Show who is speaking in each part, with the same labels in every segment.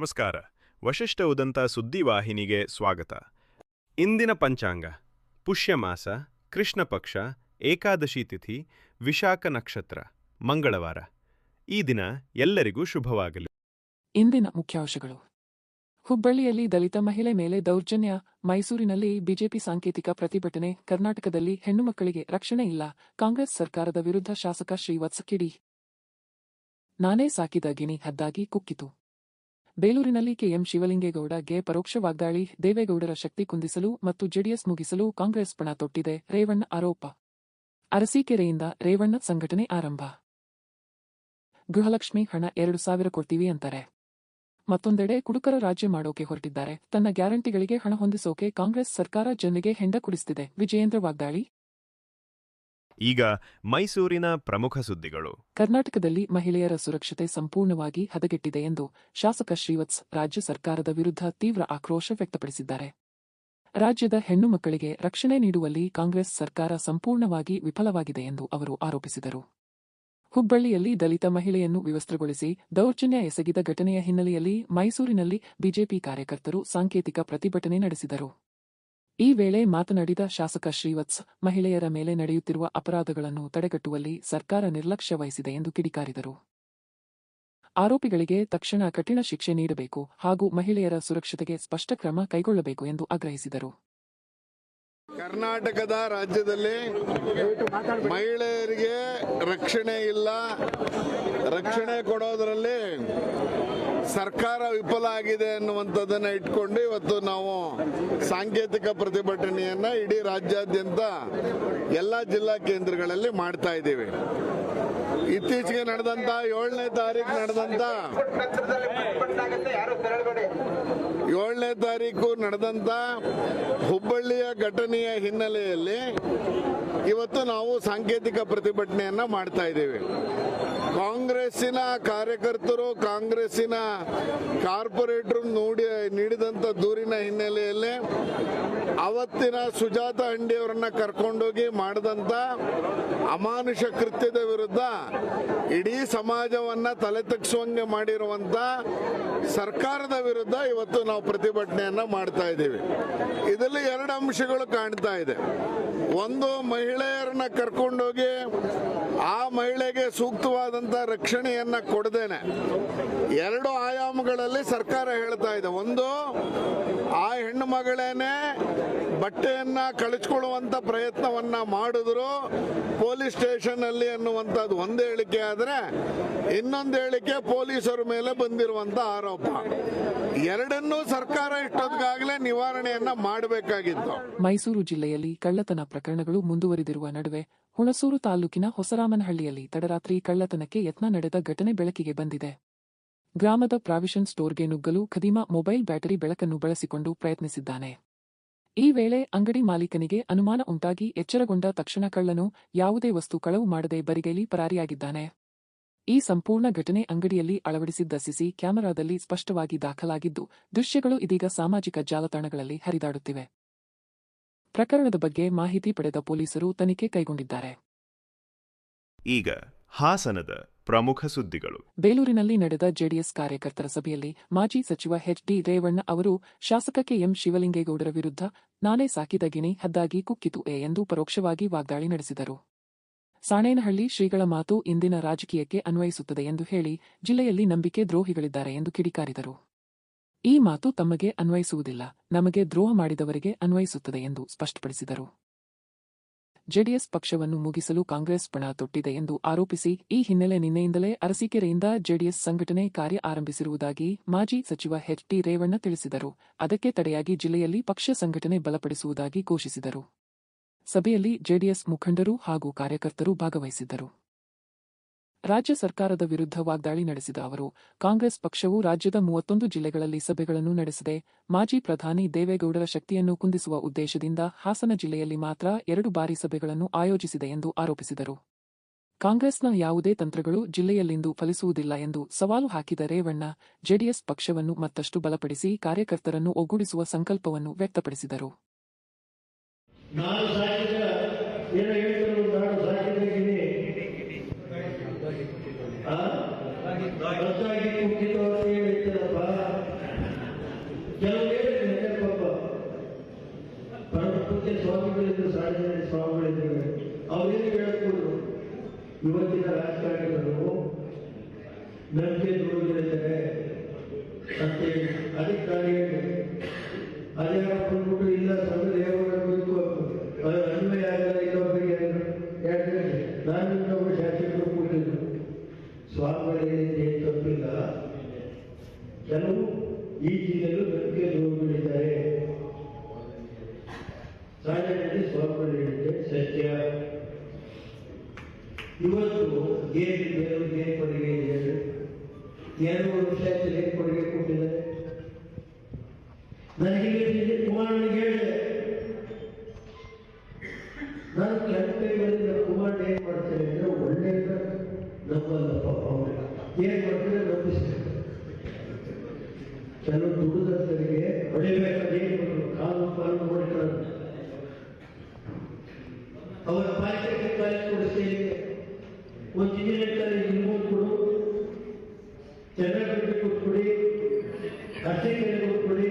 Speaker 1: ನಮಸ್ಕಾರ. ವಶಿಷ್ಠ ಉದಂತ ಸುದ್ದಿವಾಹಿನಿಗೆ ಸ್ವಾಗತ. ಇಂದಿನ ಪಂಚಾಂಗ: ಪುಷ್ಯಮಾಸ, ಕೃಷ್ಣ ಪಕ್ಷ, ಏಕಾದಶಿ ತಿಥಿ, ವಿಶಾಖ ನಕ್ಷತ್ರ, ಮಂಗಳವಾರ. ಈ ದಿನ ಎಲ್ಲರಿಗೂ ಶುಭವಾಗಲಿ.
Speaker 2: ಇಂದಿನ ಮುಖ್ಯಾಂಶಗಳು: ಹುಬ್ಬಳ್ಳಿಯಲ್ಲಿ ದಲಿತ ಮಹಿಳೆ ಮೇಲೆ ದೌರ್ಜನ್ಯ, ಮೈಸೂರಿನಲ್ಲಿ ಬಿಜೆಪಿ ಸಾಂಕೇತಿಕ ಪ್ರತಿಭಟನೆ, ಕರ್ನಾಟಕದಲ್ಲಿ ಹೆಣ್ಣುಮಕ್ಕಳಿಗೆ ರಕ್ಷಣೆ ಇಲ್ಲ, ಕಾಂಗ್ರೆಸ್ ಸರ್ಕಾರದ ವಿರುದ್ಧ ಶಾಸಕ ಶ್ರೀವತ್ಸ ಕಿಡಿ. ನಾನೇ ಸಾಕಿದ ಗಿಣಿ ಹದ್ದಾಗಿ ಕುಕ್ಕಿತು. ಬೇಲೂರಿನಲ್ಲಿ ಕೆಎಂ ಶಿವಲಿಂಗೇಗೌಡಗೆ ಪರೋಕ್ಷ ವಾಗ್ದಾಳಿ, ದೇವೇಗೌಡರ ಶಕ್ತಿ ಕುಂದಿಸಲು ಮತ್ತು ಜೆಡಿಎಸ್ ಮುಗಿಸಲು ಕಾಂಗ್ರೆಸ್ ಪಣ ತೊಟ್ಟಿದೆ, ರೇವಣ್ಣ ಆರೋಪ. ಅರಸೀಕೆರೆಯಿಂದ ರೇವಣ್ಣ ಸಂಘಟನೆ ಆರಂಭ. ಗೃಹಲಕ್ಷ್ಮಿ ಹಣ 2,000 ಕೊಡ್ತೀವಿ ಅಂತಾರೆ. ಮತ್ತೊಂದೆಡೆ ಕುಡುಕರ ರಾಜ್ಯ ಮಾಡೋಕೆ ಹೊರಟಿದ್ದಾರೆ. ತನ್ನ ಗ್ಯಾರಂಟಿಗಳಿಗೆ ಹಣ ಹೊಂದಿಸೋಕೆ ಕಾಂಗ್ರೆಸ್ ಸರ್ಕಾರ ಜನರಿಗೆ ಹೆಂಡ ಕುಡಿಸ್ತಿದೆ, ವಿಜಯೇಂದ್ರ ವಾಗ್ದಾಳಿ.
Speaker 1: ಈಗ ಮೈಸೂರಿನ ಪ್ರಮುಖ ಸುದ್ದಿಗಳು.
Speaker 2: ಕರ್ನಾಟಕದಲ್ಲಿ ಮಹಿಳೆಯರ ಸುರಕ್ಷತೆ ಸಂಪೂರ್ಣವಾಗಿ ಹದಗೆಟ್ಟಿದೆ ಎಂದು ಶಾಸಕ ಶ್ರೀವತ್ಸ ರಾಜ್ಯ ಸರ್ಕಾರದ ವಿರುದ್ಧ ತೀವ್ರ ಆಕ್ರೋಶ ವ್ಯಕ್ತಪಡಿಸಿದ್ದಾರೆ. ರಾಜ್ಯದ ಹೆಣ್ಣು ಮಕ್ಕಳಿಗೆ ರಕ್ಷಣೆ ನೀಡುವಲ್ಲಿ ಕಾಂಗ್ರೆಸ್ ಸರ್ಕಾರ ಸಂಪೂರ್ಣವಾಗಿ ವಿಫಲವಾಗಿದೆ ಎಂದು ಅವರು ಆರೋಪಿಸಿದರು. ಹುಬ್ಬಳ್ಳಿಯಲ್ಲಿ ದಲಿತ ಮಹಿಳೆಯನ್ನು ವಿವಸ್ತ್ರಗೊಳಿಸಿ ದೌರ್ಜನ್ಯ ಎಸಗಿದ ಘಟನೆಯ ಹಿನ್ನೆಲೆಯಲ್ಲಿ ಮೈಸೂರಿನಲ್ಲಿ ಬಿಜೆಪಿ ಕಾರ್ಯಕರ್ತರು ಸಾಂಕೇತಿಕ ಪ್ರತಿಭಟನೆ ನಡೆಸಿದರು. ಈ ವೇಳೆ ಮಾತನಾಡಿದ ಶಾಸಕ ಶ್ರೀವತ್ಸ, ಮಹಿಳೆಯರ ಮೇಲೆ ನಡೆಯುತ್ತಿರುವ ಅಪರಾಧಗಳನ್ನು ತಡೆಗಟ್ಟುವಲ್ಲಿ ಸರ್ಕಾರ ನಿರ್ಲಕ್ಷ್ಯ ವಹಿಸಿದೆ ಎಂದು ಕಿಡಿಕಾರಿದರು. ಆರೋಪಿಗಳಿಗೆ ತಕ್ಷಣ ಕಠಿಣ ಶಿಕ್ಷೆ ನೀಡಬೇಕು ಹಾಗೂ ಮಹಿಳೆಯರ ಸುರಕ್ಷತೆಗೆ ಸ್ಪಷ್ಟ ಕ್ರಮ ಕೈಗೊಳ್ಳಬೇಕು ಎಂದು ಆಗ್ರಹಿಸಿದರು.
Speaker 3: ಕರ್ನಾಟಕದ ರಾಜ್ಯದಲ್ಲಿ ಮಹಿಳೆಯರಿಗೆ ರಕ್ಷಣೆ ಇಲ್ಲ, ರಕ್ಷಣೆ ಕೊಡೋದರಲ್ಲಿ ಸರ್ಕಾರ ವಿಫಲ ಆಗಿದೆ ಅನ್ನುವಂಥದ್ದನ್ನ ಇಟ್ಕೊಂಡು ಇವತ್ತು ನಾವು ಸಾಂಕೇತಿಕ ಪ್ರತಿಭಟನೆಯನ್ನ ಇಡೀ ರಾಜ್ಯಾದ್ಯಂತ ಎಲ್ಲ ಜಿಲ್ಲಾ ಕೇಂದ್ರಗಳಲ್ಲಿ ಮಾಡ್ತಾ ಇದ್ದೀವಿ. ಇತ್ತೀಚೆಗೆ ನಡೆದಂತ 7ನೇ ತಾರೀಕು ನಡೆದಂತ ಹುಬ್ಬಳ್ಳಿಯ ಘಟನೆಯ ಹಿನ್ನೆಲೆಯಲ್ಲಿ ಇವತ್ತು ನಾವು ಸಾಂಕೇತಿಕ ಪ್ರತಿಭಟನೆಯನ್ನ ಮಾಡ್ತಾ ಇದ್ದೇವೆ. ಕಾಂಗ್ರೆಸ್ಸಿನ ಕಾರ್ಯಕರ್ತರು, ಕಾಂಗ್ರೆಸ್ಸಿನ ಕಾರ್ಪೊರೇಟರ್ ನೀಡಿದಂತ ದೂರಿನ ಹಿನ್ನೆಲೆಯಲ್ಲಿ ಅವತ್ತಿನ ಸುಜಾತ ಅಂಡಿಯವರನ್ನ ಕರ್ಕೊಂಡೋಗಿ ಮಾಡಿದಂತ ಅಮಾನುಷ ಕೃತ್ಯದ ವಿರುದ್ಧ ಇಡೀ ಸಮಾಜವನ್ನ ತಲೆ ತಗ್ಗಿಸುವಂಗೆ ಮಾಡಿರುವಂತ ಸರ್ಕಾರದ ವಿರುದ್ಧ ಇವತ್ತು ನಾವು ಪ್ರತಿಭಟನೆಯನ್ನ ಮಾಡ್ತಾ ಇದ್ದೀವಿ. ಇದರಲ್ಲಿ 2 ಅಂಶಗಳು ಕಾಣ್ತಾ ಇದೆ. ಒಂದು, ಮಹಿಳೆಯರನ್ನ ಕರ್ಕೊಂಡೋಗಿ ಆ ಮಹಿಳೆಗೆ ಸೂಕ್ತವಾದಂತ ರಕ್ಷಣೆಯನ್ನ ಕೊಡದೇನೆ 2 ಆಯಾಮಗಳಲ್ಲಿ ಸರ್ಕಾರ ಹೇಳ್ತಾ ಇದೆ. ಒಂದು, ಆ ಹೆಣ್ಣು ಮಗಳೇನೆ ಬಟ್ಟೆಯನ್ನ ಕಳಿಸ್ಕೊಳ್ಳುವಂತ ಪ್ರಯತ್ನವನ್ನ ಮಾಡಿದ್ರು ಪೊಲೀಸ್ ಸ್ಟೇಷನ್ ಅಲ್ಲಿ ಅನ್ನುವಂಥದ್ದು ಒಂದು ಹೇಳಿಕೆ ಆದ್ರೆ, ಇನ್ನೊಂದು ಹೇಳಿಕೆ ಪೊಲೀಸರ ಮೇಲೆ ಬಂದಿರುವಂತ ಆರೋಪ. ಎರಡನ್ನೂ ಸರ್ಕಾರ ಇಷ್ಟೊತ್ತಿಗಾಗಲೇ ನಿವಾರಣೆಯನ್ನ ಮಾಡಬೇಕಾಗಿತ್ತು.
Speaker 2: ಮೈಸೂರು ಜಿಲ್ಲೆಯಲ್ಲಿ ಕಳ್ಳತನ ಪ್ರಕರಣಗಳು ಮುಂದುವರಿದಿರುವ ನಡುವೆ ಹುಣಸೂರು ತಾಲೂಕಿನ ಹೊಸರಾಮನಹಳ್ಳಿಯಲ್ಲಿ ತಡರಾತ್ರಿ ಕಳ್ಳತನಕ್ಕೆ ಯತ್ನ ನಡೆದ ಘಟನೆ ಬೆಳಕಿಗೆ ಬಂದಿದೆ. ಗ್ರಾಮದ ಪ್ರಾವಿಷನ್ ಸ್ಟೋರ್ಗೆ ನುಗ್ಗಲು ಖದೀಮ ಮೊಬೈಲ್ ಬ್ಯಾಟರಿ ಬೆಳಕನ್ನು ಬಳಸಿಕೊಂಡು ಪ್ರಯತ್ನಿಸಿದ್ದಾನೆ. ಈ ವೇಳೆ ಅಂಗಡಿ ಮಾಲೀಕನಿಗೆ ಅನುಮಾನ ಉಂಟಾಗಿ ಎಚ್ಚರಗೊಂಡ ತಕ್ಷಣ ಕಳ್ಳನು ಯಾವುದೇ ವಸ್ತು ಕಳವು ಮಾಡದೆ ಬರಿಗೈಲಿ ಪರಾರಿಯಾಗಿದ್ದಾನೆ. ಈ ಸಂಪೂರ್ಣ ಘಟನೆ ಅಂಗಡಿಯಲ್ಲಿ ಅಳವಡಿಸಿದ್ದ ಸಿಸಿ ಕ್ಯಾಮೆರಾದಲ್ಲಿ ಸ್ಪಷ್ಟವಾಗಿ ದಾಖಲಾಗಿದ್ದು, ದೃಶ್ಯಗಳು ಇದೀಗ ಸಾಮಾಜಿಕ ಜಾಲತಾಣಗಳಲ್ಲಿ ಹರಿದಾಡುತ್ತಿವೆ. ಪ್ರಕರಣದ ಬಗ್ಗೆ ಮಾಹಿತಿ ಪಡೆದ ಪೊಲೀಸರು ತನಿಖೆ ಕೈಗೊಂಡಿದ್ದಾರೆ.
Speaker 1: ಈಗ ಹಾಸನದ ಪ್ರಮುಖ ಸುದ್ದಿಗಳು.
Speaker 2: ಬೇಲೂರಿನಲ್ಲಿ ನಡೆದ ಜೆಡಿಎಸ್ ಕಾರ್ಯಕರ್ತರ ಸಭೆಯಲ್ಲಿ ಮಾಜಿ ಸಚಿವ ಎಚ್ ಡಿ ರೇವಣ್ಣ ಅವರು ಶಾಸಕ ಕೆಎಂ ಶಿವಲಿಂಗೇಗೌಡರ ವಿರುದ್ಧ ನಾನೇ ಸಾಕಿದ ಗಿಣಿ ಹದ್ದಾಗಿ ಕುಕ್ಕಿತು ಎಂದು ಪರೋಕ್ಷವಾಗಿ ವಾಗ್ದಾಳಿ ನಡೆಸಿದರು. ಸಾಣೇನಹಳ್ಳಿ ಶ್ರೀಗಳ ಮಾತು ಇಂದಿನ ರಾಜಕೀಯಕ್ಕೆ ಅನ್ವಯಿಸುತ್ತದೆ ಎಂದು ಹೇಳಿ ಜಿಲ್ಲೆಯಲ್ಲಿ ನಂಬಿಕೆ ದ್ರೋಹಿಗಳಿದ್ದಾರೆ ಎಂದು ಕಿಡಿಕಾರಿದರು. ಈ ಮಾತು ತಮಗೆ ಅನ್ವಯಿಸುವುದಿಲ್ಲ, ನಮಗೆ ದ್ರೋಹ ಮಾಡಿದವರಿಗೆ ಅನ್ವಯಿಸುತ್ತದೆ ಎಂದು ಸ್ಪಷ್ಟಪಡಿಸಿದರು. ಜೆಡಿಎಸ್ ಪಕ್ಷವನ್ನು ಮುಗಿಸಲು ಕಾಂಗ್ರೆಸ್ ಪಣ ತೊಟ್ಟಿದೆ ಎಂದು ಆರೋಪಿಸಿ, ಈ ಹಿನ್ನೆಲೆ ನಿನ್ನೆಯಿಂದಲೇ ಅರಸೀಕೆರೆಯಿಂದ ಜೆಡಿಎಸ್ ಸಂಘಟನೆ ಕಾರ್ಯ ಆರಂಭಿಸಿರುವುದಾಗಿ ಮಾಜಿ ಸಚಿವ ಎಚ್ ಡಿ ರೇವಣ್ಣ ತಿಳಿಸಿದರು. ಅದಕ್ಕೆ ತಡೆಯಾಗಿ ಜಿಲ್ಲೆಯಲ್ಲಿ ಪಕ್ಷ ಸಂಘಟನೆ ಬಲಪಡಿಸುವುದಾಗಿ ಘೋಷಿಸಿದರು. ಸಭೆಯಲ್ಲಿ ಜೆಡಿಎಸ್ ಮುಖಂಡರು ಹಾಗೂ ಕಾರ್ಯಕರ್ತರು ಭಾಗವಹಿಸಿದ್ದರು. ರಾಜ್ಯ ಸರ್ಕಾರದ ವಿರುದ್ಧ ವಾಗ್ದಾಳಿ ನಡೆಸಿದ ಅವರು, ಕಾಂಗ್ರೆಸ್ ಪಕ್ಷವು ರಾಜ್ಯದ 31 ಜಿಲ್ಲೆಗಳಲ್ಲಿ ಸಭೆಗಳನ್ನು ನಡೆಸಿದೆ. ಮಾಜಿ ಪ್ರಧಾನಿ ದೇವೇಗೌಡರ ಶಕ್ತಿಯನ್ನು ಕುಂದಿಸುವ ಉದ್ದೇಶದಿಂದ ಹಾಸನ ಜಿಲ್ಲೆಯಲ್ಲಿ ಮಾತ್ರ 2 ಬಾರಿ ಸಭೆಗಳನ್ನು ಆಯೋಜಿಸಿದೆ ಎಂದು ಆರೋಪಿಸಿದರು. ಕಾಂಗ್ರೆಸ್ನ ಯಾವುದೇ ತಂತ್ರಗಳು ಜಿಲ್ಲೆಯಲ್ಲಿಂದು ಫಲಿಸುವುದಿಲ್ಲ ಎಂದು ಸವಾಲು ಹಾಕಿದ ರೇವಣ್ಣ, ಜೆಡಿಎಸ್ ಪಕ್ಷವನ್ನು ಮತ್ತಷ್ಟು ಬಲಪಡಿಸಿ ಕಾರ್ಯಕರ್ತರನ್ನು ಒಗ್ಗೂಡಿಸುವ ಸಂಕಲ್ಪವನ್ನು ವ್ಯಕ್ತಪಡಿಸಿದರು.
Speaker 4: ಒಳ್ಳೆ ಸ್ವಾಮಿಗಳಿದ್ರು, ಸಾರ್ವಜನಿಕ ಸ್ವಾಮಿಗಳಿದ್ದಾರೆ. ಅವರೇನು ಹೇಳ್ಬೋದು, ಇವತ್ತಿನ ರಾಜಕಾರಣಿಗಳು ನಂಬಿಕೆ ದ್ರೋಹಿಗಳಿದ್ದಾರೆ ಅಂತೇಳಿ ಅಧಿಕಾರಿಗಳು ಅದೇ ಬಂದ್ಬಿಟ್ಟು ಇಲ್ಲ ಸಂವಿಧಾನಬೇಕು ಅನ್ವಯ ಆಗಲ್ಲ ಇನ್ನೊಬ್ಬರಿಗೆ ಯಾಕಂದ್ರೆ ನಾನು ಇನ್ನೊಬ್ಬ ಶಾಸಕರು ಕೂಡಿದ್ರು ಸ್ವಾಮಿಗಳಿಗೆ ತಪ್ಪಿಲ್ಲ. ಕೆಲವು ಈ ಜಿಲ್ಲೆಯಲ್ಲೂ ನಂಬಿಕೆ ದ್ರೋಹಿಗಳಿದ್ದಾರೆ. ಸಾಮಾನ್ಯವಾಗಿ ಸ್ವಾಮಿಗಳು ಹೇಳಿದ್ದೆ ಸತ್ಯ. ಇವತ್ತು ಏನ್ ಕೊಡುಗೆ ಇದೆ, 2 ವರ್ಷ ಏನ್ ಕೊಡುಗೆ ಕೊಟ್ಟಿದ್ದಾರೆ. ನನಗೆ ಕುಮಾರನಿಗೆ ಹೇಳಿದೆ, ನಾನು ಕೆಂಪೇಗೌಡರಿಂದ ಕುಮಾರ್ ಏನ್ ಮಾಡ್ತೇನೆ ಅಂದ್ರೆ ಒಳ್ಳೆಯ ನಂಬಲ್ಲಪ್ಪ, ಅವರು ಏನ್ ಮಾಡ್ತಾರೆ ನಂಬಿಸ್ತಾರೆ. ಕೆಲವು ದುಡಿದರಿಗೆ ಹೊಡಿಬೇಕಾದ್ರೆ ಕಾಲು ನೋಡ್ತಾರೆ. ಅವರ ಪಾಲಿಟೆಕ್ನಿಕ್ ಕಾಲೇಜ್ ಕೊಡಿಸ್ತೇನೆ, ಒಂದು ಇಂಜಿನಿಯರ್ ಕಾಲೇಜ್ ಇರ್ಬೋದು ಕೊಡು, ಚೆನ್ನಾಗಿ ಕೊಟ್ಕೊಡಿ, ಅರ್ಚಕರಿಗೆ ಕೊಟ್ಕೊಡಿ,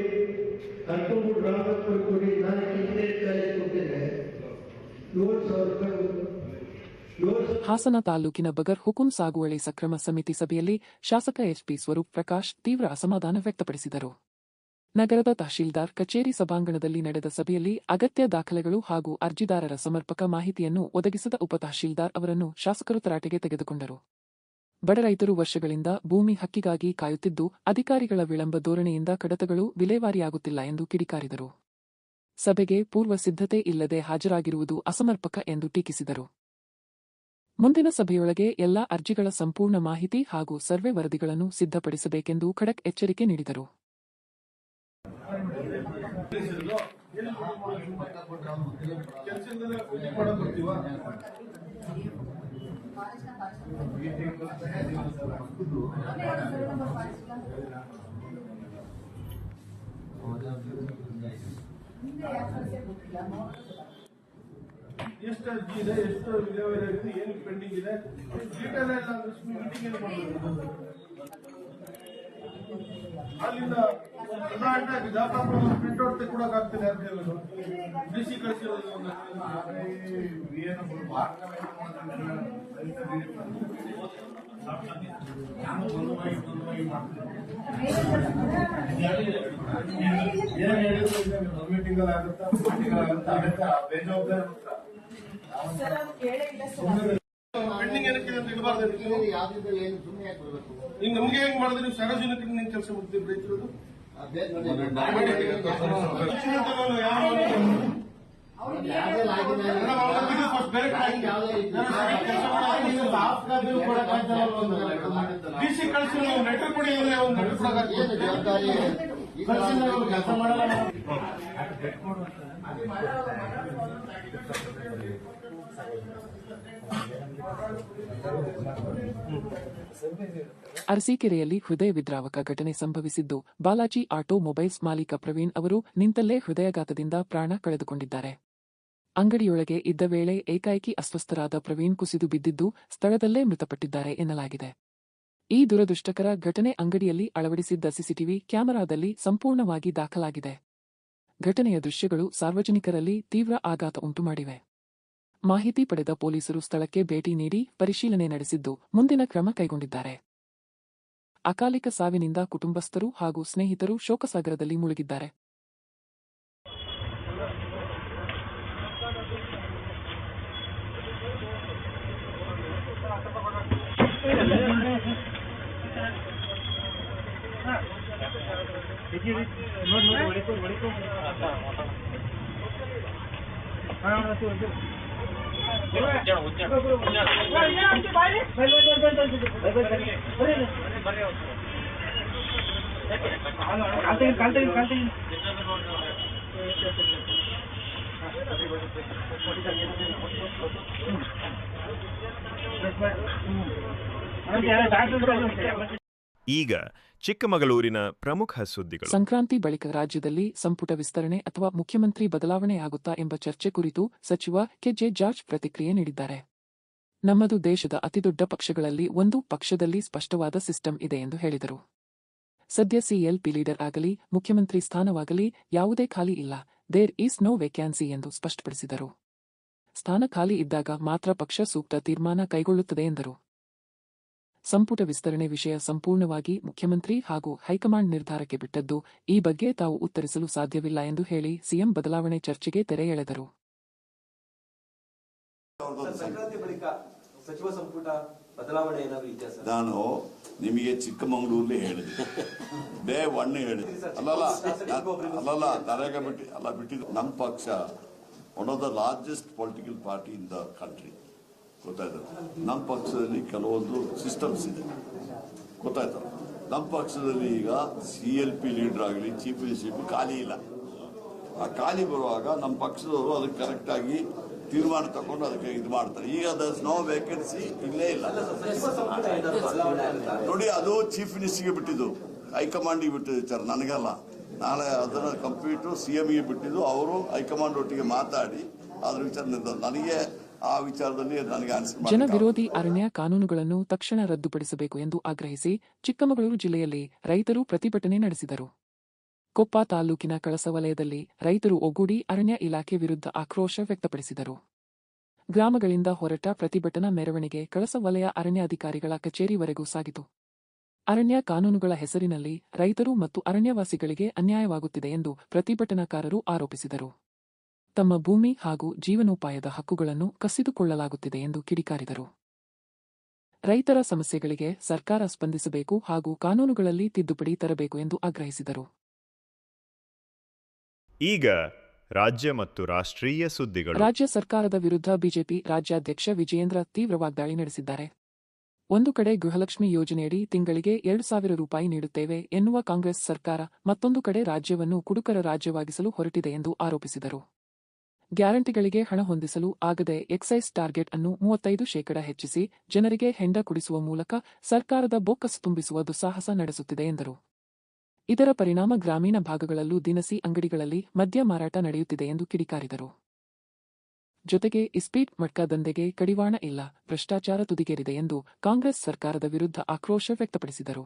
Speaker 4: ಕರ್ಕೊಂಡ್ಬಿಟ್ಟು ರಾಮಪುರ ಕೊಡಿ. ನಾನು ಇಂಜಿನಿಯರ್ ಕಾಲೇಜ್ ಕೊಟ್ಟಿದ್ದೆ 7,000 ರೂಪಾಯಿ.
Speaker 2: ಹಾಸನ ತಾಲೂಕಿನ ಬಗರ್ ಹುಕುಂ ಸಾಗುವಳಿ ಸಕ್ರಮ ಸಮಿತಿ ಸಭೆಯಲ್ಲಿ ಶಾಸಕ ಎಚ್ಪಿ ಸ್ವರೂಪ್ ಪ್ರಕಾಶ್ ತೀವ್ರ ಅಸಮಾಧಾನ ವ್ಯಕ್ತಪಡಿಸಿದರು. ನಗರದ ತಹಶೀಲ್ದಾರ್ ಕಚೇರಿ ಸಭಾಂಗಣದಲ್ಲಿ ನಡೆದ ಸಭೆಯಲ್ಲಿ ಅಗತ್ಯ ದಾಖಲೆಗಳು ಹಾಗೂ ಅರ್ಜಿದಾರರ ಸಮರ್ಪಕ ಮಾಹಿತಿಯನ್ನು ಒದಗಿಸದ ಉಪ ತಹಶೀಲ್ದಾರ್ ಅವರನ್ನು ಶಾಸಕರು ತರಾಟೆಗೆ ತೆಗೆದುಕೊಂಡರು. ಬಡ ರೈತರು ವರ್ಷಗಳಿಂದ ಭೂಮಿ ಹಕ್ಕಿಗಾಗಿ ಕಾಯುತ್ತಿದ್ದು ಅಧಿಕಾರಿಗಳ ವಿಳಂಬ ಧೋರಣೆಯಿಂದ ಕಡತಗಳು ವಿಲೇವಾರಿಯಾಗುತ್ತಿಲ್ಲ ಎಂದು ಕಿಡಿಕಾರಿದರು. ಸಭೆಗೆ ಪೂರ್ವ ಸಿದ್ಧತೆ ಇಲ್ಲದೆ ಹಾಜರಾಗಿರುವುದು ಅಸಮರ್ಪಕ ಎಂದು ಟೀಕಿಸಿದರು. ಮುಂದಿನ ಸಭೆಯೊಳಗೆ ಎಲ್ಲಾ ಅರ್ಜಿಗಳ ಸಂಪೂರ್ಣ ಮಾಹಿತಿ ಹಾಗೂ ಸರ್ವೆ ವರದಿಗಳನ್ನು ಸಿದ್ಧಪಡಿಸಬೇಕೆಂದು ಖಡಕ್ ಎಚ್ಚರಿಕೆ ನೀಡಿದರು.
Speaker 5: ಎಷ್ಟು ಅರ್ಜಿ ಇದೆ, ಎಷ್ಟು ವಿಲೇವಾರಿ ಆಗಿದೆ, ಏನು ಪೆಂಡಿಂಗ್ ಇದೆ, ಡೀಟೇಲ್ ಎಲ್ಲ ಮೀಟಿಂಗ್ ಅಲ್ಲಿಂದ ಉದಾಹರಣೆ ಪ್ರಿಂಟ್ಔಟ್ ತೆಗೊಳಕ್ ಆಗ್ತದೆ ಅಂತ ಹೇಳೋದು, ಡಿಸಿ ಕಳಿಸಿರೋದು ಮೀಟಿಂಗ್ ಆಗುತ್ತಾ ಬೇಜವಾಬ್ದಾರಿ ಪೆಂಡಿಂಗ್ ಏನಕ್ಕೆ ಅಂತ ಇಡಬಾರ್ದು. ಈಗ ನಮ್ಗೆ ಹೆಂಗ್ ಮಾಡಿದ್ರೆ ನೀವು ಸಾರ್ವಜನಿಕರಿಗೆ ನೀವು ಕೆಲಸ ಮಾಡ್ತೀವಿ ರೈತರದು ಡಿಸಿ ಕಳಿಸಿ ಲೆಟರ್ ಕೊಡಿ ಅಂದ್ರೆ ಒಂದು ಕೆಲಸ ಮಾಡಲ್ಲ.
Speaker 2: ಅರಸೀಕೆರೆಯಲ್ಲಿ ಹೃದಯ ವಿದ್ರಾವಕ ಘಟನೆ ಸಂಭವಿಸಿದ್ದು, ಬಾಲಾಜಿ ಆಟೋ ಮೊಬೈಲ್ಸ್ ಮಾಲೀಕ ಪ್ರವೀಣ್ ಅವರು ನಿಂತಲ್ಲೇ ಹೃದಯಾಘಾತದಿಂದ ಪ್ರಾಣ ಕಳೆದುಕೊಂಡಿದ್ದಾರೆ. ಅಂಗಡಿಯೊಳಗೆ ಇದ್ದ ವೇಳೆ ಏಕಾಏಕಿ ಅಸ್ವಸ್ಥರಾದ ಪ್ರವೀಣ್ ಕುಸಿದು ಬಿದ್ದಿದ್ದು ಸ್ಥಳದಲ್ಲೇ ಮೃತಪಟ್ಟಿದ್ದಾರೆ ಎನ್ನಲಾಗಿದೆ. ಈ ದುರದೃಷ್ಟಕರ ಘಟನೆ ಅಂಗಡಿಯಲ್ಲಿ ಅಳವಡಿಸಿದ್ದ ಸಿಸಿಟಿವಿ ಕ್ಯಾಮೆರಾದಲ್ಲಿ ಸಂಪೂರ್ಣವಾಗಿ ದಾಖಲಾಗಿದೆ. ಘಟನೆಯ ದೃಶ್ಯಗಳು ಸಾರ್ವಜನಿಕರಲ್ಲಿ ತೀವ್ರ ಆಘಾತ ಉಂಟುಮಾಡಿವೆ. ಮಾಹಿತಿ ಪಡೆದ ಪೊಲೀಸರು ಸ್ಥಳಕ್ಕೆ ಭೇಟಿ ನೀಡಿ ಪರಿಶೀಲನೆ ನಡೆಸಿದ್ದು ಮುಂದಿನ ಕ್ರಮ ಕೈಗೊಂಡಿದ್ದಾರೆ. ಅಕಾಲಿಕ ಸಾವಿನಿಂದ ಕುಟುಂಬಸ್ಥರು ಹಾಗೂ ಸ್ನೇಹಿತರು ಶೋಕಸಾಗರದಲ್ಲಿ ಮುಳುಗಿದ್ದಾರೆ.
Speaker 1: ಈಗ ಚಿಕ್ಕಮಗಳೂರಿನ ಪ್ರಮುಖ ಸುದ್ದಿಗಳು.
Speaker 2: ಸಂಕ್ರಾಂತಿ ಬಳಿಕ ರಾಜ್ಯದಲ್ಲಿ ಸಂಪುಟ ವಿಸ್ತರಣೆ ಅಥವಾ ಮುಖ್ಯಮಂತ್ರಿ ಬದಲಾವಣೆಯಾಗುತ್ತಾ ಎಂಬ ಚರ್ಚೆ ಕುರಿತು ಸಚಿವ ಕೆಜೆ ಜಾರ್ಜ್ ಪ್ರತಿಕ್ರಿಯೆ ನೀಡಿದ್ದಾರೆ. ನಮ್ಮದು ದೇಶದ ಅತಿದೊಡ್ಡ ಪಕ್ಷಗಳಲ್ಲಿ ಒಂದು, ಪಕ್ಷದಲ್ಲಿ ಸ್ಪಷ್ಟವಾದ ಸಿಸ್ಟಮ್ ಇದೆ ಎಂದು ಹೇಳಿದರು. ಸದ್ಯ ಸಿಎಲ್ಪಿ ಲೀಡರ್ ಆಗಲಿ ಮುಖ್ಯಮಂತ್ರಿ ಸ್ಥಾನವಾಗಲಿ ಯಾವುದೇ ಖಾಲಿ ಇಲ್ಲ. ದೇರ್ ಈಸ್ ನೋ ವೇಕ್ಯಾನ್ಸಿ ಎಂದು ಸ್ಪಷ್ಟಪಡಿಸಿದರು. ಸ್ಥಾನ ಖಾಲಿ ಇದ್ದಾಗ ಮಾತ್ರ ಪಕ್ಷ ಸೂಕ್ತ ತೀರ್ಮಾನ ಕೈಗೊಳ್ಳುತ್ತದೆ ಎಂದರು. ಸಂಪುಟ ವಿಸ್ತರಣೆ ವಿಷಯ ಸಂಪೂರ್ಣವಾಗಿ ಮುಖ್ಯಮಂತ್ರಿ ಹಾಗೂ ಹೈಕಮಾಂಡ್ ನಿರ್ಧಾರಕ್ಕೆ ಬಿಟ್ಟದ್ದು, ಈ ಬಗ್ಗೆ ತಾವು ಉತ್ತರಿಸಲು ಸಾಧ್ಯವಿಲ್ಲ ಎಂದು ಹೇಳಿ ಸಿಎಂ ಬದಲಾವಣೆ ಚರ್ಚೆಗೆ ತೆರೆ ಎಳೆದರು.
Speaker 6: ಸಂಕ್ರಾಂತಿ ಬಳಿಕ ಸಚಿವ ಸಂಪುಟ ಬದಲಾವಣೆ ಏನಾದರೂ ಇದೆಯಾ ಸರ್?
Speaker 7: ನಾನು ನಿಮಗೆ ಚಿಕ್ಕಮಗಳೂರಲ್ಲಿ ಹೇಳಿದೆ, ಡೇ 1 ಹೇಳಿದೆ. ಅಲ್ಲಲ್ಲ ತಲೆಗೆ ಬಿಟ್ಟಿದ್ದು ನಮ್ಮ ಪಕ್ಷ one of the largest political party in the country. ಗೊತ್ತಾಯ್ತಲ್ಲ, ನಮ್ಮ ಪಕ್ಷದಲ್ಲಿ ಕೆಲವೊಂದು ಸಿಸ್ಟಮ್ಸ್ ಇದೆ, ಗೊತ್ತಾಯ್ತಲ್ಲ. ನಮ್ಮ ಪಕ್ಷದಲ್ಲಿ ಈಗ CLP ಲೀಡರ್ ಆಗಲಿ ಚೀಫ್ ಮಿನಿಸ್ಟರ್ ಖಾಲಿ ಇಲ್ಲ. ಆ ಖಾಲಿ ಬರುವಾಗ ನಮ್ಮ ಪಕ್ಷದವರು ಅದಕ್ಕೆ ಕರೆಕ್ಟ್ ಆಗಿ ತೀರ್ಮಾನ ತಗೊಂಡು ಅದಕ್ಕೆ ಇದು ಮಾಡ್ತಾರೆ. ಈಗ ದರ್ಸ್ ನೋ ವೇಕೆನ್ಸಿ ಇಲ್ಲೇ ಇಲ್ಲ ನೋಡಿ. ಅದು ಚೀಫ್ ಮಿನಿಸ್ಟರ್ಗೆ ಬಿಟ್ಟಿದ್ದು, ಹೈಕಮಾಂಡಿಗೆ ಬಿಟ್ಟಿದ್ದು ವಿಚಾರ, ನನಗಲ್ಲ. ನಾಳೆ ಅದನ್ನ ಕಂಪ್ಲೀಟ್ CMಗೆ ಬಿಟ್ಟಿದ್ದು. ಅವರು ಹೈಕಮಾಂಡ್ ಒಟ್ಟಿಗೆ ಮಾತಾಡಿ ಅದ್ರ ವಿಚಾರ ನಿರ್ಧಾರ. ನನಗೆ ಆ ವಿಚಾರದಲ್ಲಿ ನನಗೆ ಆನ್ಸರ್
Speaker 2: ಜನ ವಿರೋಧಿ ಅರಣ್ಯ ಕಾನೂನುಗಳನ್ನು ತಕ್ಷಣ ರದ್ದುಪಡಿಸಬೇಕು ಎಂದು ಆಗ್ರಹಿಸಿ ಚಿಕ್ಕಮಗಳೂರು ಜಿಲ್ಲೆಯಲ್ಲಿ ರೈತರು ಪ್ರತಿಭಟನೆ ನಡೆಸಿದರು. ಕೊಪ್ಪ ತಾಲೂಕಿನ ಕಳಸ ವಲಯದಲ್ಲಿ ರೈತರು ಒಗ್ಗೂಡಿ ಅರಣ್ಯ ಇಲಾಖೆ ವಿರುದ್ಧ ಆಕ್ರೋಶ ವ್ಯಕ್ತಪಡಿಸಿದರು. ಗ್ರಾಮಗಳಿಂದ ಹೊರಟ ಪ್ರತಿಭಟನಾ ಮೆರವಣಿಗೆ ಕಳಸ ವಲಯ ಅರಣ್ಯಾಧಿಕಾರಿಗಳ ಕಚೇರಿವರೆಗೂ ಸಾಗಿತು. ಅರಣ್ಯ ಕಾನೂನುಗಳ ಹೆಸರಿನಲ್ಲಿ ರೈತರು ಮತ್ತು ಅರಣ್ಯವಾಸಿಗಳಿಗೆ ಅನ್ಯಾಯವಾಗುತ್ತಿದೆ ಎಂದು ಪ್ರತಿಭಟನಾಕಾರರು ಆರೋಪಿಸಿದರು. ತಮ್ಮ ಭೂಮಿ ಹಾಗೂ ಜೀವನೋಪಾಯದ ಹಕ್ಕುಗಳನ್ನು ಕಸಿದುಕೊಳ್ಳಲಾಗುತ್ತಿದೆ ಎಂದು ಕಿಡಿಕಾರಿದರು. ರೈತರ ಸಮಸ್ಯೆಗಳಿಗೆ ಸರ್ಕಾರ ಸ್ಪಂದಿಸಬೇಕು ಹಾಗೂ ಕಾನೂನುಗಳಲ್ಲಿ ತಿದ್ದುಪಡಿ ತರಬೇಕು ಎಂದು ಆಗ್ರಹಿಸಿದರು.
Speaker 1: ಈಗ ರಾಜ್ಯ ಮತ್ತು ರಾಷ್ಟ್ರೀಯ ಸುದ್ದಿಗಳು.
Speaker 2: ರಾಜ್ಯ ಸರ್ಕಾರದ ವಿರುದ್ಧ ಬಿಜೆಪಿ ರಾಜ್ಯಾಧ್ಯಕ್ಷ ವಿಜಯೇಂದ್ರ ತೀವ್ರ ವಾಗ್ದಾಳಿ ನಡೆಸಿದ್ದಾರೆ. ಒಂದು ಕಡೆ ಗೃಹಲಕ್ಷ್ಮಿ ಯೋಜನೆಯಡಿ ತಿಂಗಳಿಗೆ 2,000 ರೂಪಾಯಿ ನೀಡುತ್ತೇವೆ ಎನ್ನುವ ಕಾಂಗ್ರೆಸ್ ಸರ್ಕಾರ ಮತ್ತೊಂದು ಕಡೆ ರಾಜ್ಯವನ್ನು ಕುಡುಕರ ರಾಜ್ಯವಾಗಿಸಲು ಹೊರಟಿದೆ ಎಂದು ಆರೋಪಿಸಿದರು. ಗ್ಯಾರಂಟಿಗಳಿಗೆ ಹಣ ಹೊಂದಿಸಲು ಆಗದೆ ಎಕ್ಸೈಸ್ ಟಾರ್ಗೆಟ್ ಅನ್ನು 35% ಹೆಚ್ಚಿಸಿ ಜನರಿಗೆ ಹೆಂಡ ಕುಡಿಸುವ ಮೂಲಕ ಸರ್ಕಾರದ ಬೊಕ್ಕಸ ತುಂಬಿಸುವ ದುಸ್ಸಾಹಸ ನಡೆಸುತ್ತಿದೆ ಎಂದರು. ಇದರ ಪರಿಣಾಮ ಗ್ರಾಮೀಣ ಭಾಗಗಳಲ್ಲೂ ದಿನಸಿ ಅಂಗಡಿಗಳಲ್ಲಿ ಮದ್ಯ ಮಾರಾಟ ನಡೆಯುತ್ತಿದೆ ಎಂದು ಕಿಡಿಕಾರಿದರು. ಜೊತೆಗೆ ಇಸ್ಪೀಟ್ ಮಟ್ಕಾ ದಂಧೆಗೆ ಕಡಿವಾಣ ಇಲ್ಲ, ಭ್ರಷ್ಟಾಚಾರ ತುದಿಗೇರಿದೆ ಎಂದು ಕಾಂಗ್ರೆಸ್ ಸರ್ಕಾರದ ವಿರುದ್ಧ ಆಕ್ರೋಶ ವ್ಯಕ್ತಪಡಿಸಿದರು.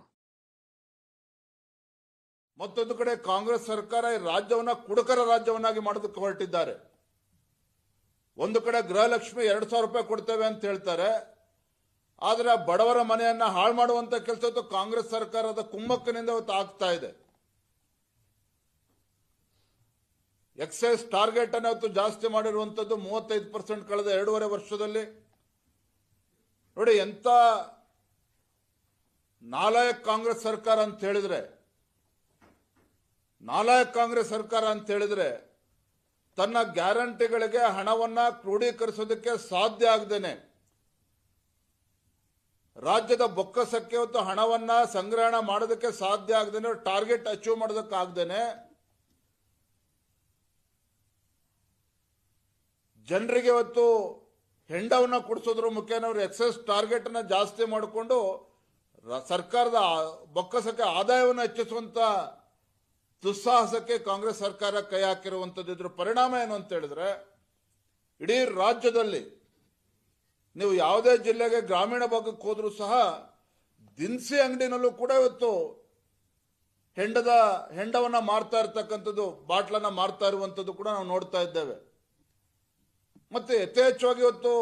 Speaker 8: ಮತ್ತೊಂದು ಕಡೆ ಕಾಂಗ್ರೆಸ್ ಸರ್ಕಾರ ಈ ರಾಜ್ಯವನ್ನ ಕುಡುಕರ ರಾಜ್ಯವನ್ನಾಗಿ ಮಾಡೋದಕ್ಕೆ ಹೊರಟಿದ್ದಾರೆ. ಒಂದು ಕಡೆ ಗೃಹಲಕ್ಷ್ಮಿ 2,000 ರೂಪಾಯಿ ಕೊಡ್ತೇವೆ ಅಂತ ಹೇಳ್ತಾರೆ, ಆದರೆ ಬಡವರ ಮನೆಯನ್ನ ಹಾಳು ಮಾಡುವಂತ ಕೆಲಸ ಕಾಂಗ್ರೆಸ್ ಸರ್ಕಾರದ ಕುಮ್ಮಕ್ಕಿನಿಂದ ಇವತ್ತು ಆಗ್ತಾ ಇದೆ. ಎಕ್ಸೈಸ್ ಟಾರ್ಗೆಟ್ ಅನ್ನು ಇವತ್ತು ಜಾಸ್ತಿ ಮಾಡಿರುವಂತದ್ದು 35% ಕಳೆದ 2.5 ವರ್ಷದಲ್ಲಿ. ನೋಡಿ ಎಂತ ನಾಲಾಯಕ್ ಕಾಂಗ್ರೆಸ್ ಸರ್ಕಾರ ಅಂತ ಹೇಳಿದ್ರೆ, ತನ್ನ ಗ್ಯಾರಂಟಿಗಳಿಗೆ ಹಣವನ್ನ ಕ್ರೋಢೀಕರಿಸೋದಕ್ಕೆ ಸಾಧ್ಯ ಆಗದೇನೆ, ರಾಜ್ಯದ ಬೊಕ್ಕಸಕ್ಕೆ ಇವತ್ತು ಹಣವನ್ನ ಸಂಗ್ರಹಣ ಮಾಡೋದಕ್ಕೆ ಸಾಧ್ಯ ಆಗದೇನೆ, ಟಾರ್ಗೆಟ್ ಅಚೀವ್ ಮಾಡೋದಕ್ಕಾಗದೇನೆ ಜನರಿಗೆ ಇವತ್ತು ಹೆಂಡವನ್ನ ಕೊಡಿಸೋದ್ರ ಮುಖೇನ ಅವರು ಎಕ್ಸೈಸ್ ಟಾರ್ಗೆಟ್ ಅನ್ನ ಜಾಸ್ತಿ ಮಾಡಿಕೊಂಡು ಸರ್ಕಾರದ ಬೊಕ್ಕಸಕ್ಕೆ ಆದಾಯವನ್ನು ಹೆಚ್ಚಿಸುವಂತ ದುಸ್ಸಾಹಸಕ್ಕೆ ಕಾಂಗ್ರೆಸ್ ಸರ್ಕಾರ ಕೈ ಹಾಕಿರುವಂಥದ್ದು. ಇದ್ರ ಪರಿಣಾಮ ಏನು ಅಂತ ಹೇಳಿದ್ರೆ, ಇಡೀ ರಾಜ್ಯದಲ್ಲಿ ನೀವು ಯಾವುದೇ ಜಿಲ್ಲೆಗೆ ಗ್ರಾಮೀಣ ಭಾಗಕ್ಕೆ ಹೋದ್ರೂ ಸಹ ದಿನಸಿ ಅಂಗಡಿನಲ್ಲೂ ಕೂಡ ಇವತ್ತು ಹೆಂಡವನ್ನ ಮಾರ್ತಾ ಇರ್ತಕ್ಕಂಥದ್ದು, ಬಾಟ್ಲನ್ನ ಮಾರ್ತಾ ಇರುವಂಥದ್ದು ಕೂಡ ನಾವು ನೋಡ್ತಾ ಇದ್ದೇವೆ. ಮತ್ತೆ ಯಥೇಚ್ಛವಾಗಿ ಇವತ್ತು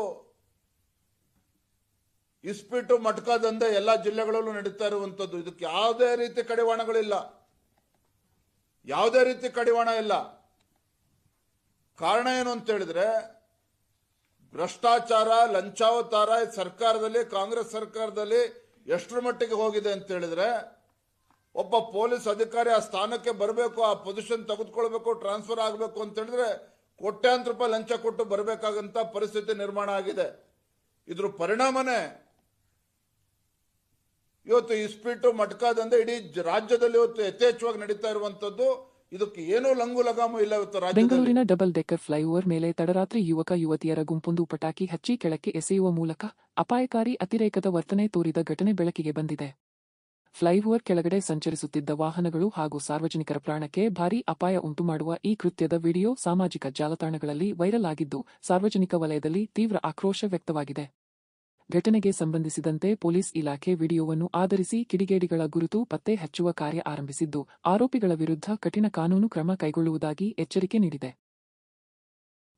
Speaker 8: ಇಸ್ಪೀಟು ಮಟ್ಕಾ ದಂಧೆ ಎಲ್ಲ ಜಿಲ್ಲೆಗಳಲ್ಲೂ ನಡೀತಾ ಇರುವಂಥದ್ದು. ಇದಕ್ಕೆ ಯಾವುದೇ ರೀತಿ ಕಡಿವಾಣ ಇಲ್ಲ. ಕಾರಣ ಏನು ಅಂತ ಹೇಳಿದ್ರೆ, ಭ್ರಷ್ಟಾಚಾರ, ಲಂಚಾವತಾರ ಸರ್ಕಾರದಲ್ಲಿ, ಕಾಂಗ್ರೆಸ್ ಸರ್ಕಾರದಲ್ಲಿ ಎಷ್ಟರ ಮಟ್ಟಿಗೆ ಹೋಗಿದೆ ಅಂತ ಹೇಳಿದ್ರೆ, ಒಬ್ಬ ಪೊಲೀಸ್ ಅಧಿಕಾರಿ ಆ ಸ್ಥಾನಕ್ಕೆ ಬರಬೇಕು, ಆ ಪೊಸಿಷನ್ ತೆಗೆದುಕೊಳ್ಬೇಕು, ಟ್ರಾನ್ಸ್ಫರ್ ಆಗಬೇಕು ಅಂತ ಹೇಳಿದ್ರೆ ಕೋಟ್ಯಾಂತರ ರೂಪಾಯಿ ಲಂಚ ಕೊಟ್ಟು ಬರಬೇಕಾಗಂತ ಪರಿಸ್ಥಿತಿ ನಿರ್ಮಾಣ ಆಗಿದೆ. ಇದ್ರ ಪರಿಣಾಮನೇ ಇವತ್ತು ಇಸ್ಪೀಟು ಮಟ್ಕಾದಂದೆ ಇಡೀ ರಾಜ್ಯದಲ್ಲಿ ಇವತ್ತು ಯಥೇಚ್ಛವಾಗಿ ನಡೀತಾ ಇರುವಂತದ್ದು. ಇದಕ್ಕೆ ಏನೂ ಲಂಗು ಲಗಾಮು ಇಲ್ಲ. ಇವತ್ತು
Speaker 2: ಬೆಂಗಳೂರಿನ ಡಬಲ್ ಡೆಕ್ಕರ್ ಫ್ಲೈಓವರ್ ಮೇಲೆ ತಡರಾತ್ರಿ ಯುವಕ ಯುವತಿಯರ ಗುಂಪೊಂದು ಪಟಾಕಿ ಹಚ್ಚಿ ಕೆಳಕ್ಕೆ ಎಸೆಯುವ ಮೂಲಕ ಅಪಾಯಕಾರಿ ಅತಿರೇಕದ ವರ್ತನೆ ತೋರಿದ ಘಟನೆ ಬೆಳಕಿಗೆ ಬಂದಿದೆ. ಫ್ಲೈಓವರ್ ಕೆಳಗಡೆ ಸಂಚರಿಸುತ್ತಿದ್ದ ವಾಹನಗಳು ಹಾಗೂ ಸಾರ್ವಜನಿಕರ ಪ್ರಾಣಕ್ಕೆ ಭಾರೀ ಅಪಾಯ ಉಂಟುಮಾಡುವ ಈ ಕೃತ್ಯದ ವಿಡಿಯೋ ಸಾಮಾಜಿಕ ಜಾಲತಾಣಗಳಲ್ಲಿ ವೈರಲ್ ಆಗಿದ್ದು, ಸಾರ್ವಜನಿಕ ವಲಯದಲ್ಲಿ ತೀವ್ರ ಆಕ್ರೋಶ ವ್ಯಕ್ತವಾಗಿದೆ. ಘಟನೆಗೆ ಸಂಬಂಧಿಸಿದಂತೆ ಪೊಲೀಸ್ ಇಲಾಖೆ ವಿಡಿಯೋವನ್ನು ಆಧರಿಸಿ ಕಿಡಿಗೇಡಿಗಳ ಗುರುತು ಪತ್ತೆ ಹಚ್ಚುವ ಕಾರ್ಯ ಆರಂಭಿಸಿದ್ದು, ಆರೋಪಿಗಳ ವಿರುದ್ಧ ಕಠಿಣ ಕಾನೂನು ಕ್ರಮ ಕೈಗೊಳ್ಳುವುದಾಗಿ ಎಚ್ಚರಿಕೆ ನೀಡಿದೆ.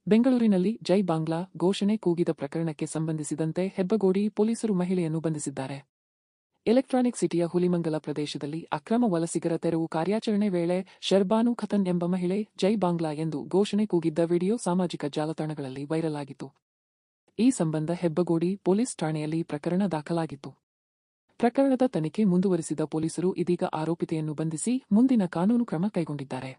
Speaker 2: ಬೆಂಗಳೂರಿನಲ್ಲಿ ಜೈ ಬಾಂಗ್ಲಾ ಘೋಷಣೆ ಕೂಗಿದ ಪ್ರಕರಣಕ್ಕೆ ಸಂಬಂಧಿಸಿದಂತೆ ಹೆಬ್ಬಗೋಡಿ ಪೊಲೀಸರು ಮಹಿಳೆಯನ್ನು ಬಂಧಿಸಿದ್ದಾರೆ. ಎಲೆಕ್ಟ್ರಾನಿಕ್ ಸಿಟಿಯ ಹುಲಿಮಂಗಲ ಪ್ರದೇಶದಲ್ಲಿ ಅಕ್ರಮ ವಲಸಿಗರ ತೆರವು ಕಾರ್ಯಾಚರಣೆ ವೇಳೆ ಶರ್ಬಾನು ಖತನ್ ಎಂಬ ಮಹಿಳೆ ಜೈ ಬಾಂಗ್ಲಾ ಎಂದು ಘೋಷಣೆ ಕೂಗಿದ್ದ ವಿಡಿಯೋ ಸಾಮಾಜಿಕ ಜಾಲತಾಣಗಳಲ್ಲಿ ವೈರಲ್ ಆಗಿತ್ತು. ಈ ಸಂಬಂಧ ಹೆಬ್ಬಗೋಡಿ ಪೊಲೀಸ್ ಠಾಣೆಯಲ್ಲಿ ಪ್ರಕರಣ ದಾಖಲಾಗಿತ್ತು. ಪ್ರಕರಣದ ತನಿಖೆ ಮುಂದುವರಿಸಿದ ಪೊಲೀಸರು ಇದೀಗ ಆರೋಪಿತೆಯನ್ನು ಬಂಧಿಸಿ ಮುಂದಿನ ಕಾನೂನು ಕ್ರಮ ಕೈಗೊಂಡಿದ್ದಾರೆ.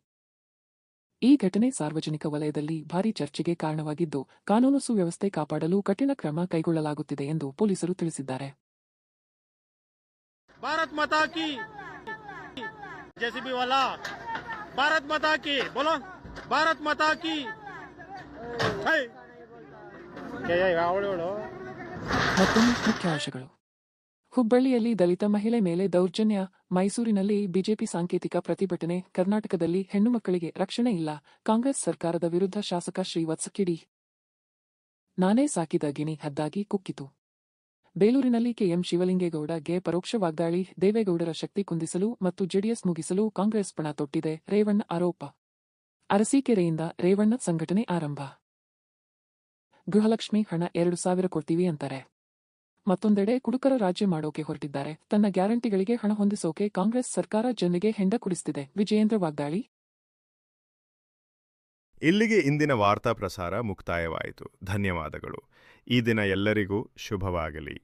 Speaker 2: ಈ ಘಟನೆ ಸಾರ್ವಜನಿಕ ವಲಯದಲ್ಲಿ ಭಾರೀ ಚರ್ಚೆಗೆ ಕಾರಣವಾಗಿದ್ದು, ಕಾನೂನು ಸುವ್ಯವಸ್ಥೆ ಕಾಪಾಡಲು ಕಠಿಣ ಕ್ರಮ ಕೈಗೊಳ್ಳಲಾಗುತ್ತಿದೆ ಎಂದು ಪೊಲೀಸರು ತಿಳಿಸಿದ್ದಾರೆ.
Speaker 9: भारत माता की जेसीबी वाला भारत माता की बोलो भारत माता की
Speaker 2: ಮತ್ತೊಮ್ಮೆ ಮುಖ್ಯಾಂಶಗಳು. ಹುಬ್ಬಳ್ಳಿಯಲ್ಲಿ ದಲಿತ ಮಹಿಳೆ ಮೇಲೆ ದೌರ್ಜನ್ಯ, ಮೈಸೂರಿನಲ್ಲಿ ಬಿಜೆಪಿ ಸಾಂಕೇತಿಕ ಪ್ರತಿಭಟನೆ, ಕರ್ನಾಟಕದಲ್ಲಿ ಹೆಣ್ಣು ಮಕ್ಕಳಿಗೆ ರಕ್ಷಣೆ ಇಲ್ಲ, ಕಾಂಗ್ರೆಸ್ ಸರ್ಕಾರದ ವಿರುದ್ಧ ಶಾಸಕ ಶ್ರೀವತ್ಸ ಕಿಡಿ. ನಾನೇ ಸಾಕಿದ ಗಿಣಿ ಹದ್ದಾಗಿ ಕುಕ್ಕಿತು. ಬೇಲೂರಿನಲ್ಲಿ ಕೆಎಂ ಶಿವಲಿಂಗೇಗೌಡಗೆ ಪರೋಕ್ಷ ವಾಗ್ದಾಳಿ, ದೇವೇಗೌಡರ ಶಕ್ತಿ ಕುಂದಿಸಲು ಮತ್ತು ಜೆಡಿಎಸ್ ಮುಗಿಸಲು ಕಾಂಗ್ರೆಸ್ ಪಣ ತೊಟ್ಟಿದೆ, ರೇವಣ್ಣ ಆರೋಪ. ಅರಸೀಕೆರೆಯಿಂದ ರೇವಣ್ಣ ಸಂಘಟನೆ ಆರಂಭ. ಗೃಹಲಕ್ಷ್ಮಿ ಹಣ 2,000 ಕೊಡ್ತೀವಿ ಅಂತಾರೆ. ಮತ್ತೊಂದೆಡೆ ಕುಡುಕರ ರಾಜ್ಯ ಮಾಡೋಕೆ ಹೊರಟಿದ್ದಾರೆ. ತನ್ನ ಗ್ಯಾರಂಟಿಗಳಿಗೆ ಹಣ ಹೊಂದಿಸೋಕೆ ಕಾಂಗ್ರೆಸ್ ಸರ್ಕಾರ ಜನರಿಗೆ ಹೆಂಡ ಕುಡಿಸ್ತಿದೆ, ವಿಜಯೇಂದ್ರ ವಾಗ್ದಾಳಿ.
Speaker 1: ಇಲ್ಲಿಗೆ ಇಂದಿನ ವಾರ್ತಾ ಪ್ರಸಾರ ಮುಕ್ತಾಯವಾಯಿತು. ಧನ್ಯವಾದಗಳು. ಈ ದಿನ ಎಲ್ಲರಿಗೂ ಶುಭವಾಗಲಿ.